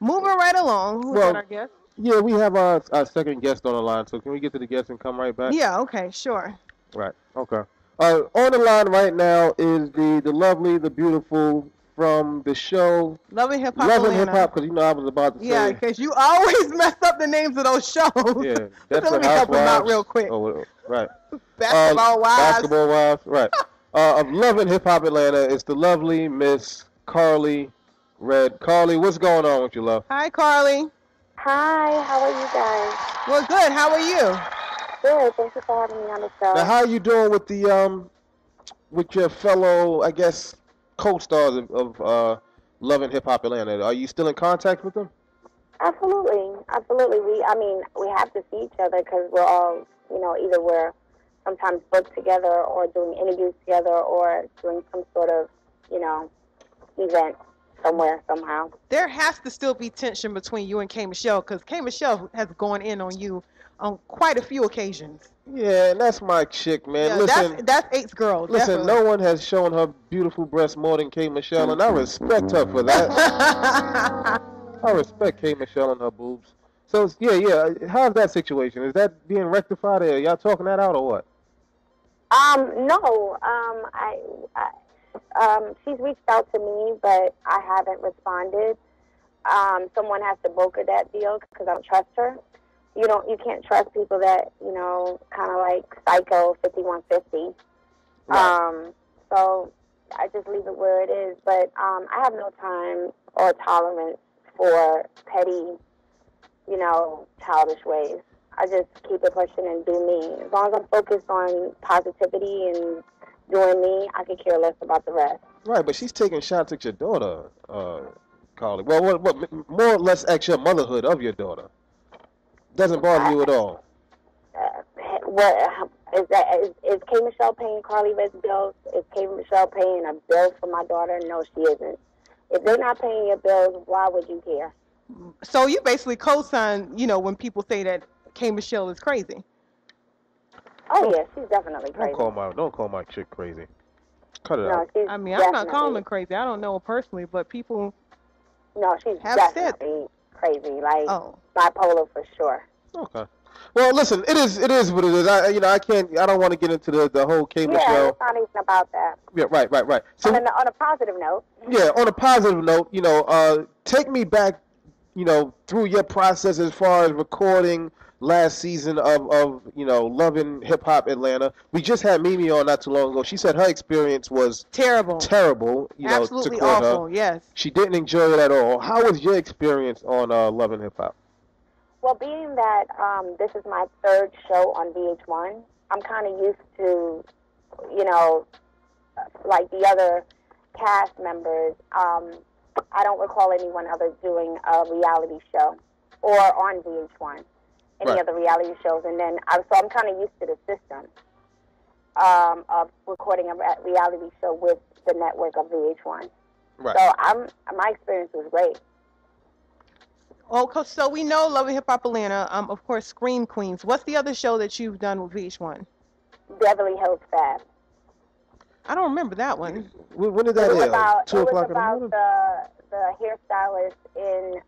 Moving right along. Who's that, our guest? Yeah, we have our second guest on the line, so can we get to the guest and come right back? Yeah, okay, sure. Right, okay. On the line right now is the lovely, the beautiful from the show. Loving Hip Hop. Loving Hip Hop, because I was about to say. Yeah, because you always mess up the names of those shows. Yeah, that's so let me help him out real quick. Oh, right. Basketball Wives. Basketball Wives, right. Of Loving Hip Hop Atlanta, it's the lovely Miss Karlie Redd. Karlie, what's going on with you, love? Hi, Karlie. Hi, how are you guys? Well, good. How are you? Good. Thank you for having me on the show. Now, how are you doing with the with your fellow, I guess, co-stars of Loving Hip Hop Atlanta? Are you still in contact with them? Absolutely. We have to see each other because we're all, either we're sometimes booked together or doing interviews together or doing some sort of, event somewhere, somehow. There has to still be tension between you and K. Michelle because K. Michelle has gone in on you on quite a few occasions. Yeah, and that's my chick, man. Yeah, listen, that's Eight's girl. Listen, definitely. No one has shown her beautiful breasts more than K. Michelle, and I respect her for that. I respect K. Michelle and her boobs. So, yeah. How's that situation? Is that being rectified? Are y'all talking that out or what? No. She's reached out to me, but I haven't responded. Someone has to broker that deal because I don't trust her. You can't trust people that, kind of like Psycho 5150. Right. So I just leave it where it is. But I have no time or tolerance for petty, childish ways. I just keep it pushing and do me. As long as I'm focused on positivity and doing me, I could care less about the rest. Right, but she's taking shots at your daughter, Karlie. Well, what more or less at your motherhood of your daughter. Doesn't bother you at all. What is that? Is K. Michelle paying Karlie Redd's bills? Is K. Michelle paying a bill for my daughter? No, she isn't. If they're not paying your bills, why would you care? So you basically co-sign, when people say that K. Michelle is crazy. Oh yeah, she's definitely crazy. Don't call my chick crazy. Cut it out. I'm not calling her crazy. I don't know her personally, but people. No, she's have definitely crazy. Like bipolar for sure. Okay. Well, listen, it is what it is. I don't want to get into the whole K. Michelle. Yeah, it's not even about that. Yeah, right. So on a positive note. Yeah, on a positive note, take me back, through your process as far as recording last season of Loving Hip Hop Atlanta. We just had Mimi on not too long ago. She said her experience was terrible. to Absolutely quote awful. her. Yes. She didn't enjoy it at all. How was your experience on Loving Hip Hop? Well, being that this is my third show on VH1, I'm kind of used to, like the other cast members. I don't recall anyone else doing a reality show or on VH1, any other reality shows. And then, so I'm kind of used to the system of recording a reality show with the network of VH1. Right. So my experience was great. Oh, so we know Loving Hip Hop Atlanta. Of course, Scream Queens. What's the other show that you've done with VH1? Beverly Hills Fab. I don't remember that one. When did that air? Like 2 o'clock in the morning? The hairstylist in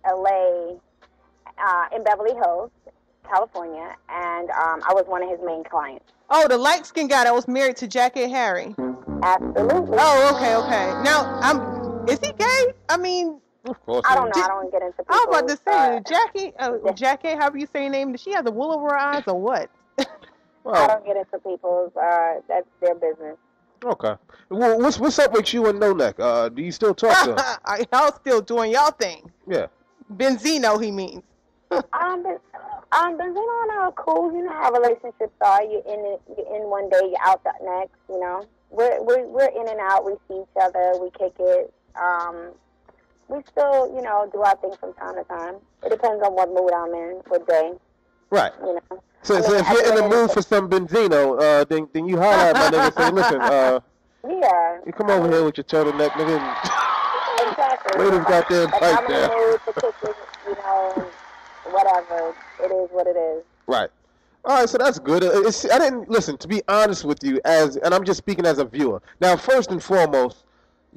LA, in Beverly Hills, California, and I was one of his main clients. Oh, the light-skinned guy that was married to Jackie Harry. Absolutely. Oh, okay. Now, is he gay? I mean... I don't know. I don't get into people. I was about to say, Jackie, however you say her name, does she have the wool over her eyes or what? I don't get into people's, that's their business. Okay. Well, what's up with you and No Neck? Do you still talk to him? Y'all still doing y'all thing. Yeah. Benzino, he means. Benzino and I are cool. You know how relationships are. You're in one day, you're out the next. We're in and out. We see each other. We kick it. We still, do our thing from time to time. It depends on what mood I'm in, what day. Right. So if you're in the mood for some Benzino, then you holler at my nigga and say, listen, yeah. You come over here with your turtleneck, nigga. Exactly. Ladies got their pipe there. I'm in the mood to kick it, whatever. It is what it is. Right. All right, so that's good. I didn't listen. To be honest with you, and I'm just speaking as a viewer. Now, first and foremost,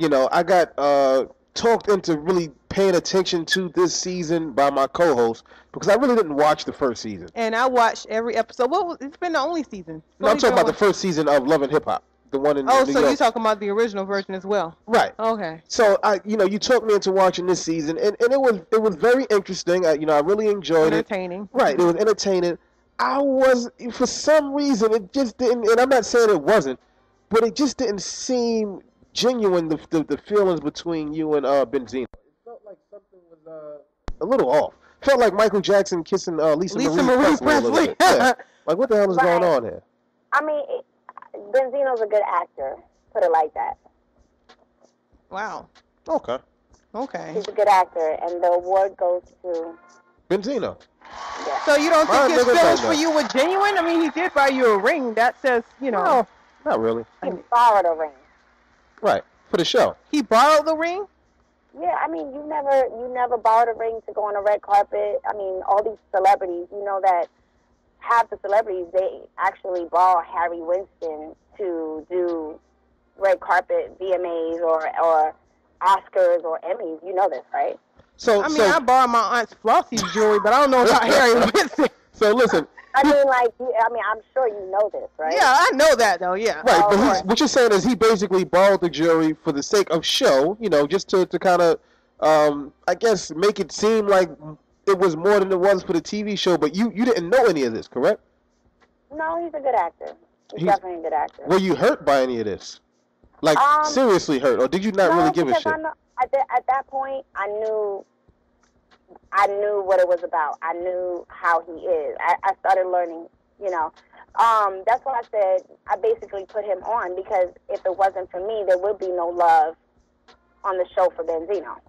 I got talked into really paying attention to this season by my co-host because I really didn't watch the first season. And I watched every episode. It's been the only season. No, I'm talking about the first season of Love and Hip Hop, the one in New York. So you're talking about the original version as well? Right. Okay. So you talked me into watching this season, and it was very interesting. I really enjoyed it. Entertaining. Right. It was entertaining. For some reason, it just didn't, and I'm not saying it wasn't, but it just didn't seem genuine, the feelings between you and Benzino. It felt like something was a little off. Felt like Michael Jackson kissing Lisa Marie Presley. Yeah. Like, what the hell is going on here? I mean, Benzino's a good actor. Put it like that. Wow. Okay. He's a good actor, and the award goes to Benzino. Yeah. So you don't think his feelings for you were genuine? I mean, he did buy you a ring. That says, No, not really. He borrowed a ring. Right, for the show. He borrowed the ring? Yeah, I mean, you never borrowed a ring to go on a red carpet. I mean, all these celebrities, you know that half the celebrities, they actually borrow Harry Winston to do red carpet VMAs or Oscars or Emmys. You know this, right? I borrowed my Aunt Flossie's jewelry, but I don't know about Harry Winston. So listen. I'm sure you know this, right? Yeah, I know that though. Yeah. Right, but what you're saying is he basically borrowed the jewelry for the sake of show, just to kind of, I guess, make it seem like it was more than it was for the TV show. But you didn't know any of this, correct? No, he's a good actor. He's definitely a good actor. Were you hurt by any of this? Like, seriously hurt, or did you not really give a shit? At that point, I knew what it was about. I knew how he is. I started learning, That's why I said I basically put him on, because if it wasn't for me, there would be no love on the show for Benzino.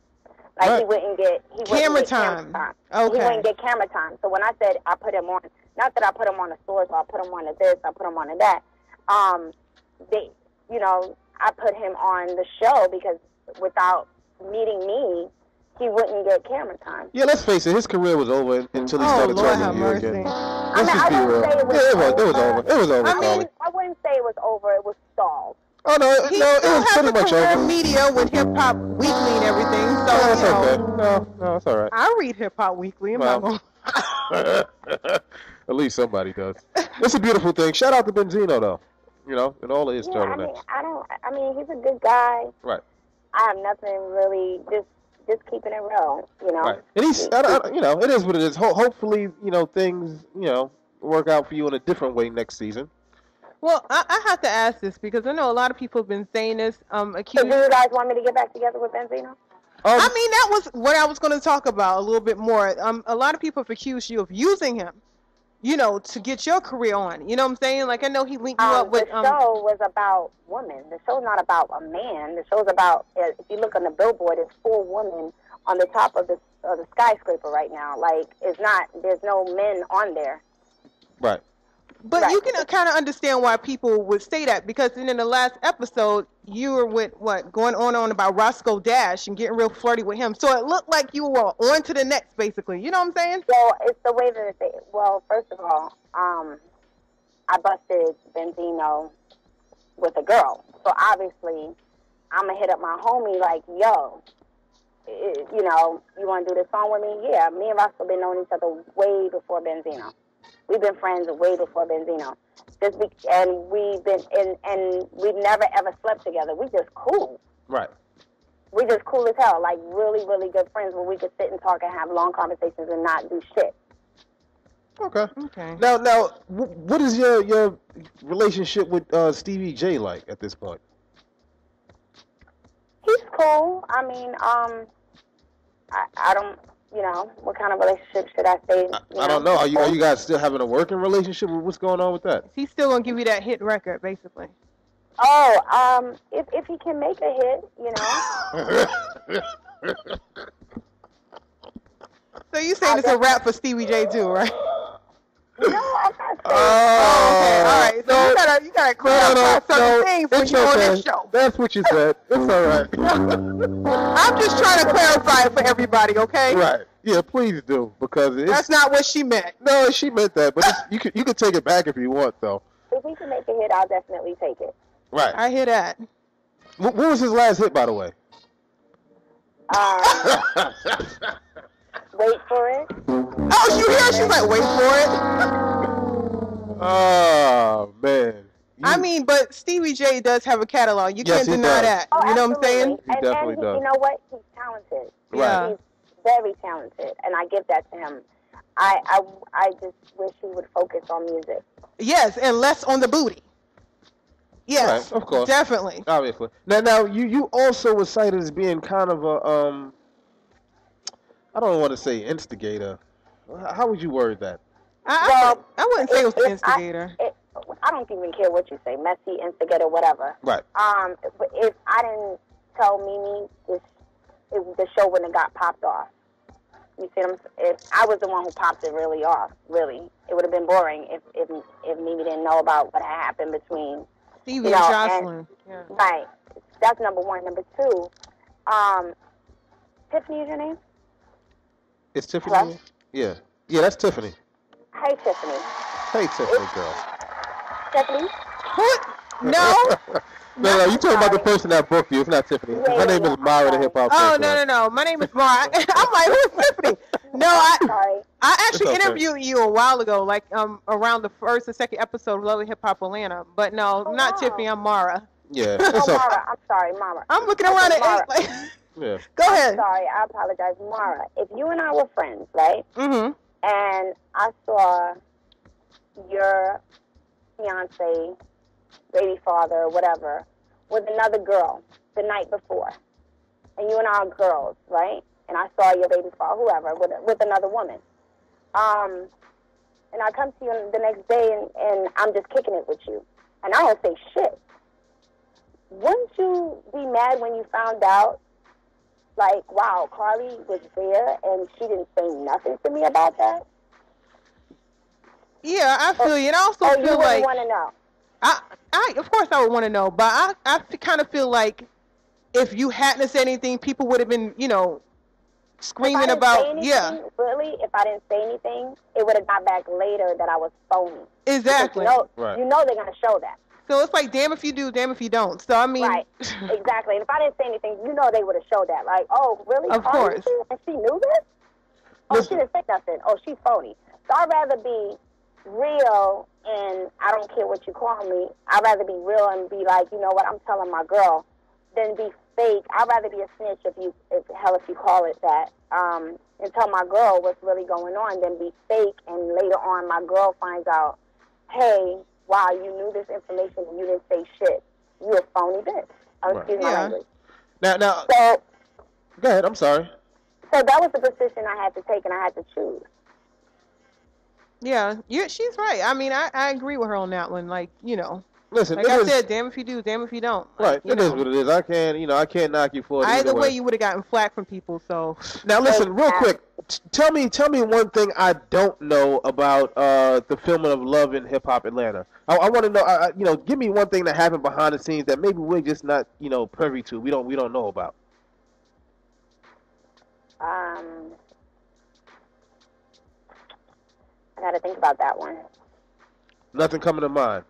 Like, right. He wouldn't get camera time. Okay. He wouldn't get camera time. So when I said I put him on, not that I put him on the source, or I put him on to this, I put him on to that. I put him on the show because without meeting me, he wouldn't get camera time. Yeah, let's face it, his career was over until he started talking to you again. Let's just be real. It was over. It was over, I wouldn't say it was over. It was stalled. Oh, no, it was pretty much over. Media with Hip Hop Weekly and everything. So, that's okay. No, it's all right. I read Hip Hop Weekly. At least somebody does. It's a beautiful thing. Shout out to Benzino, though. And all of his turtlenecks. I mean, he's a good guy. Right. I have nothing really, just keeping it real, Right. And he's, it is what it is. Hopefully, things, work out for you in a different way next season. Well, I have to ask this because I know a lot of people have been saying this. So do you guys want me to get back together with Benzino? I mean, that was what I was going to talk about a little bit more. A lot of people have accused you of using him, to get your career on. You know what I'm saying? Like, I know he linked you up with... The show was about women. The show's not about a man. The show's about, if you look on the billboard, it's 4 women on the top of the skyscraper right now. Like, there's no men on there. Right. But right. You can kind of understand why people would say that, because in the last episode, you were with, going on about Roscoe Dash and getting real flirty with him. So it looked like you were on to the next, basically. You know what I'm saying? Well, it's the way that first of all, I busted Benzino with a girl. So obviously, I'm going to hit up my homie like, yo, you want to do this song with me? Yeah, me and Roscoe been knowing each other way before Benzino. We've been friends way before Benzino. And we've never ever slept together. We just cool. Right. We just cool as hell. Like really, really good friends where we could sit and talk and have long conversations and not do shit. Okay. Now, what is your relationship with Stevie J like at this point? He's cool. I mean, I don't. What kind of relationship should I say? I don't know. Are you guys still having a working relationship? What's going on with that? He's still gonna give you that hit record, basically. Oh, if he can make a hit, So you saying it's a rap for Stevie J too, right? No, I'm not saying. Okay, all right. So you gotta clarify certain things when you're on this show. That's what you said. It's all right. I'm just trying to clarify it for everybody, okay? Right. Yeah, please do, because that's not what she meant. No, she meant that, but you can take it back if you want, though. If he can make a hit, I'll definitely take it. Right. I hear that. What was his last hit, by the way? Wait for it. Oh, you hear? She's like, wait for it. Oh man. I mean, but Stevie J does have a catalog. You can't deny that. Oh, you know what I'm saying? He definitely does. You know what? He's talented. Yeah. He's very talented, and I give that to him. I just wish he would focus on music. Yes, and less on the booty. Yes, right, of course, definitely. Obviously. Now, you also were cited as being kind of a I don't want to say instigator. How would you word that? I wouldn't say it was the instigator. I don't even care what you say, messy, instigator, whatever. Right. But if I didn't tell Mimi, the show wouldn't have got popped off. You see what I'm saying? If I was the one who popped it really off, really, it would have been boring if Mimi didn't know about what had happened between Stevie and Jocelyn. Yeah. Right. That's number one. Number two, Tiffany is your name? It's Tiffany? Hello? Yeah. Yeah, that's Tiffany. Hey, Tiffany. Hey, Tiffany, girl. Tiffany? What? No. No, you talking about the person that booked you. It's not Tiffany. Yeah, Her name is Mara, the hip-hop Oh, no. My name is Mara. I'm like, who's Tiffany? No, I actually interviewed you a while ago, like around the first or second episode of Lovely Hip Hop Atlanta. But no, not Tiffany. I'm Mara. Yeah. Mara. I'm sorry, Mara. I'm looking around at like, yeah. Go ahead. I'm sorry. I apologize, Mara. If you and I were friends, right? Mm-hmm. And I saw your fiance, baby father, whatever, with another girl the night before, and you and I are girls, right? And I saw your baby father, whoever, with another woman. And I come to you the next day, and I'm just kicking it with you, and I don't say shit. Wouldn't you be mad when you found out, like, wow, Karlie was there, and she didn't say nothing to me about that? Yeah, I feel you, and I also feel you like want to know. I of course I would want to know, but I kind of feel like if you hadn't said anything, people would have been, screaming about, Really, if I didn't say anything, it would have got back later that I was phony. Exactly. Right. You know they're going to show that. So it's like, damn if you do, damn if you don't. So, I mean... Right, exactly. And if I didn't say anything, you know they would have showed that. Like, oh, really? Of course. And she knew this? Oh, she didn't say nothing. Oh, she's phony. So I'd rather be real, and I don't care what you call me. I'd rather be real and be like, you know what, I'm telling my girl, than be fake. I'd rather be a snitch if you call it that, and tell my girl what's really going on than be fake, and later on my girl finds out, hey, wow, you knew this information and you didn't say shit. You're a phony bitch. Excuse my language. Now, so, go ahead, I'm sorry. So that was the decision I had to take, and I had to choose. Yeah, she's right. I mean, I agree with her on that one. Like, Listen, like I said, damn if you do, damn if you don't. Right, it is what it is. I can't knock you for it. Either way, you would have gotten flack from people. So now, listen, real quick. Tell me one thing I don't know about the filming of Love in Hip Hop Atlanta. I want to know. Give me one thing that happened behind the scenes that maybe we're just not, privy to. We don't know about. I got to think about that one. Nothing coming to mind.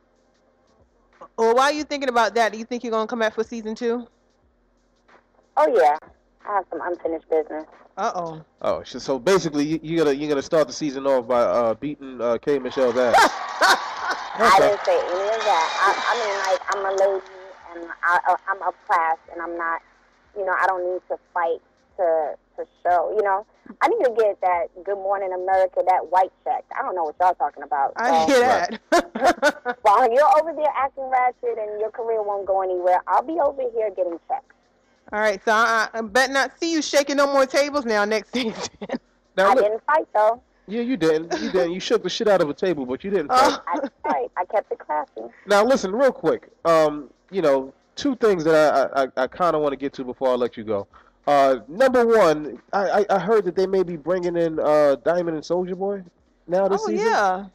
Well, while you thinking about that, do you think you're gonna come back for season 2? Oh yeah, I have some unfinished business. Oh, so basically you're gonna start the season off by beating K. Michelle's ass. Okay. I didn't say any of that. I mean, like, I'm a lady and I'm up class, and I'm not, I don't need to fight to show. I need to get that Good Morning America, that white check. I don't know what y'all talking about. I hear that. While you're over there acting ratchet and your career won't go anywhere, I'll be over here getting checks. All right, so I bet not see you shaking no more tables now next season. Now, I didn't fight, though. Yeah, you didn't. You shook the shit out of a table, but you didn't fight. I kept it classy. Now, listen, real quick. Two things that I kind of want to get to before I let you go. Number one, I heard that they may be bringing in Diamond and Soulja Boy now this season. Yeah.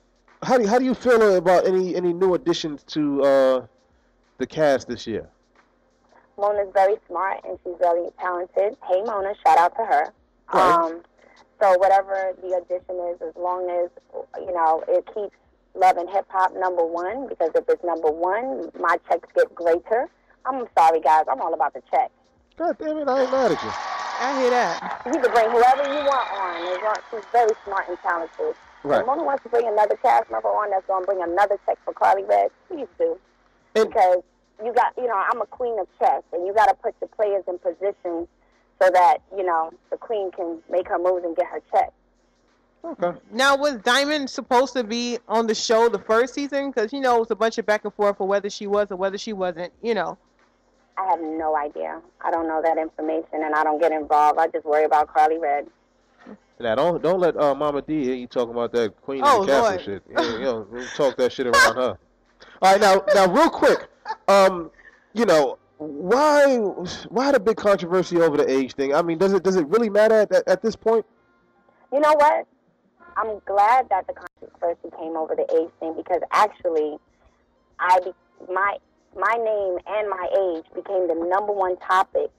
How do you feel about any new additions to the cast this year? Mona's very smart and she's very talented. Hey, Mona, shout out to her. Right. So whatever the addition is, as long as it keeps Love and Hip Hop number one, because if it's number one, my checks get greater. I'm sorry, guys. I'm all about the check. God damn it, I ain't mad at you. I hear that. You can bring whoever you want on. As long as she's very smart and talented. Right. If Mona wants to bring another cast member on that's going to bring another check for Karlie Redd, please do. Because you got, I'm a queen of chess, and you got to put your players in position so that, the queen can make her moves and get her check. Okay. Now, was Diamond supposed to be on the show the first season? Because, it was a bunch of back and forth for whether she was or whether she wasn't, I have no idea. I don't know that information, and I don't get involved. I just worry about Karlie Redd. Now, don't let Mama D hear you talking about that Queen of the Castle shit. Don't talk that shit around her. All right, now, real quick, why the big controversy over the age thing? I mean, does it really matter at this point? You know what? I'm glad that the controversy came over the age thing because actually, my name and my age became the #1 topic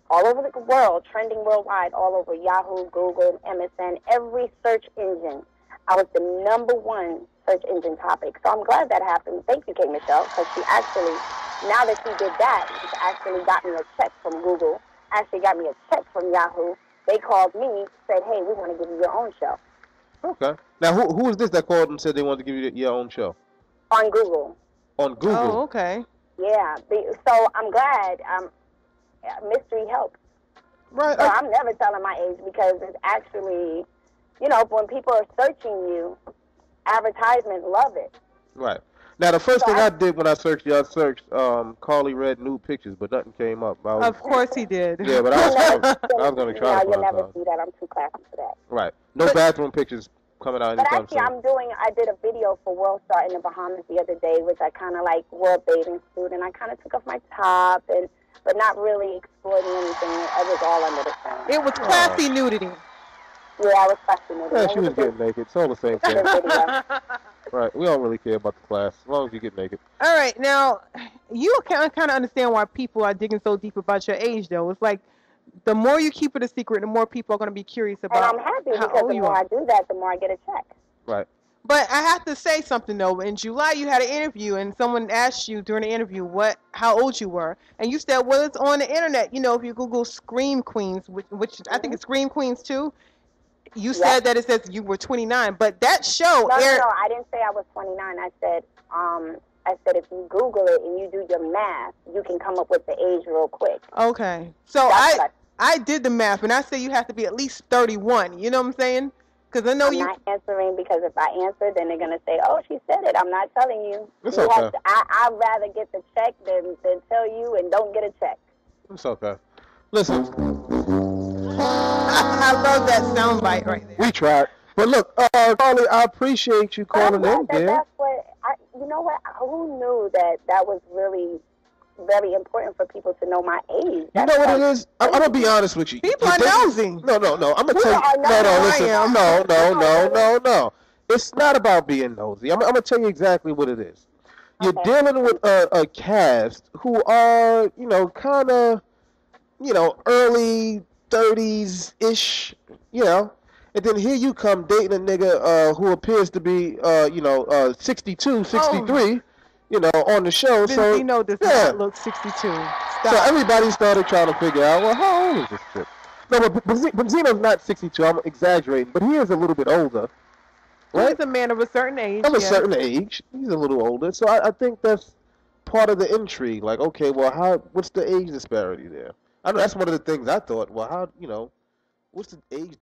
all over the world, trending worldwide, all over Yahoo, Google, MSN, every search engine. I was the #1 search engine topic. So I'm glad that happened. Thank you, Kate Michelle, because she actually, now that she did that, she's actually got me a check from Google, actually got me a check from Yahoo. They called me, said, hey, we want to give you your own show. Okay. Now, who is this that called and said they wanted to give you your own show? On Google. On Google? Oh, okay. Yeah. So I'm glad mystery helps. Right. So I'm never telling my age because it's actually, when people are searching you, advertisements love it. Right. Now, the first thing I did when I searched Karlie Redd nude pictures, but nothing came up. Of course he did. Yeah, but I was going to try to you'll never see that. I'm too classy for that. Right. No bathroom pictures coming out anytime soon. But actually, I did a video for World Star in the Bahamas the other day, which I kind of wore a bathing suit, and I kind of took off my top, but not really exploiting anything. It was all under the sun. It was classy nudity. Yeah, I was classy nudity. Yeah, she was getting naked. It's all the same thing. Right. We don't really care about the class as long as you get naked. All right. Now, you kind of understand why people are digging so deep about your age, though. It's like the more you keep it a secret, the more people are going to be curious about. And I'm happy because the more I do that, the more I get a check. Right. But I have to say something though. In July, you had an interview, and someone asked you during the interview how old you were, and you said, "Well, it's on the internet. If you Google Scream Queens, which I think it's Scream Queens too." You said that it says you were 29, but that show aired. No, I didn't say I was 29. I said if you Google it and you do your math, you can come up with the age real quick. Okay, so I did the math, and I say you have to be at least 31. You know what I'm saying? Because I know I'm not answering because if I answer, then they're gonna say, "Oh, she said it." I'm not telling you. It's okay. I'd rather get the check than tell you and don't get a check. It's okay. Listen. I love that soundbite right there. We tried. But look, Karlie, I appreciate you calling in, that's you know what? Who knew that was really very important for people to know my age? You know what it is? I'm going to be honest with you. People are nosy. No. I'm going to tell you. No. It's not about being nosy. I'm going to tell you exactly what it is. You're dealing with a cast who are, kind of, early 30s-ish, and then here you come dating a nigga who appears to be, 62, 63, on the show. Benzino does not look 62. Stop. So everybody started trying to figure out, well, how old is this chick? No, but Benzino's not 62. I'm exaggerating, but he is a little bit older. Right? He's a man of a certain age. Of a certain age. He's a little older. So I think that's part of the intrigue. Like, okay, well, what's the age disparity there? I know that's one of the things I thought. Well, what's the age